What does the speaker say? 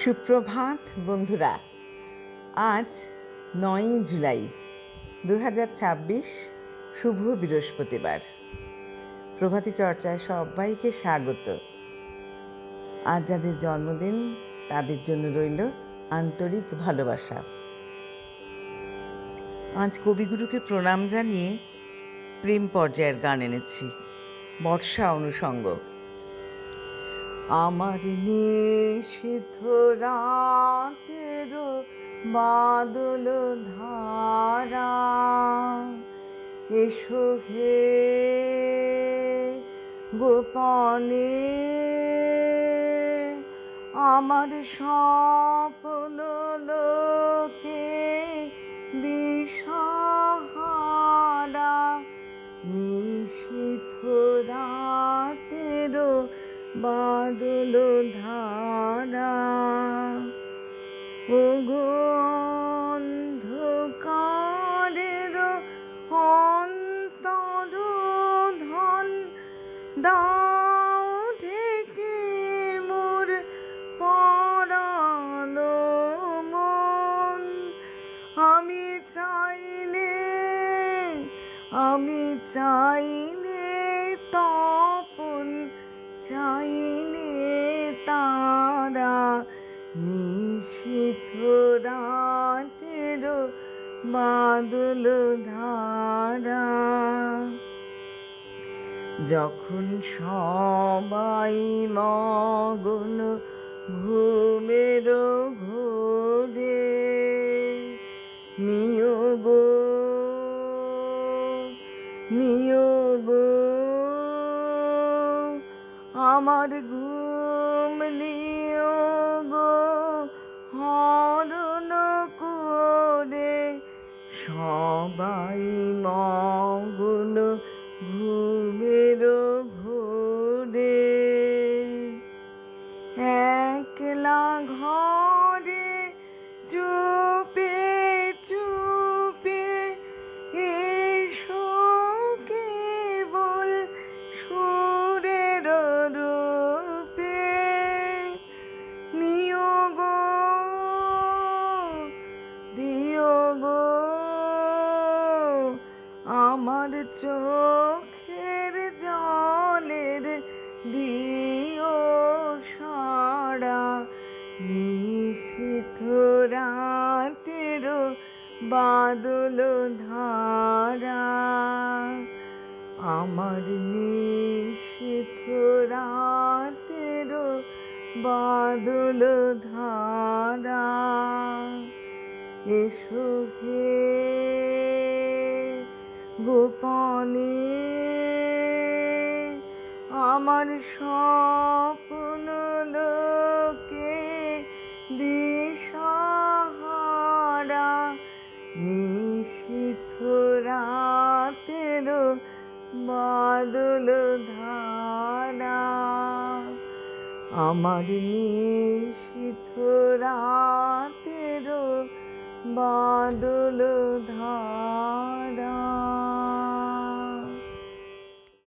সুপ্রভাত বন্ধুরা। আজ 9ই জুলাই 2026, শুভ বৃহস্পতিবার। প্রভাতী চর্চায় সবাইকে স্বাগত। আজ যাদের জন্মদিন তাদের জন্য রইল আন্তরিক ভালোবাসা। আজ কবিগুরুকে প্রণাম জানিয়ে প্রেম পর্যায়ের গান এনেছি। বর্ষা অনুষঙ্গ। আমার নিশীথ রাতের বাদল ধারা, এসো হে গোপনে আমার স্বপ্ন লোকে দিশাহারা। নিশীথ রাতের বাদল ধারা, ওগো অন্ধকারের অন্তর ধন, দাও ঢেকে মোর পরানো মন। আমি চাইনে তপন, চাইনে তারা। নিশীথ রাতের বাদল ধারা, যখন সবাই মগন ঘুমের ঘোরে, নিয়োগ আমার ঘুম নিয়োগ হরণ করে। সবাই মগন ঘুমের ঘোরে, একলা ঘরে চুপে চুপে এসো কেবল সুরের রূপে। নিয়োগ দিয়োগ আমার চোখের জলের দিও সারা। নিশীথ রাতের বাদল ধারা, আমার নিশীথ রাতের বাদল ধারা। এসো হে গোপনে আমার স্বপ্ন লোকে দিশাহারা। নিশীথ রাতের বাদল ধারা, আমার নিশীথ রাতের বাদল ধারা।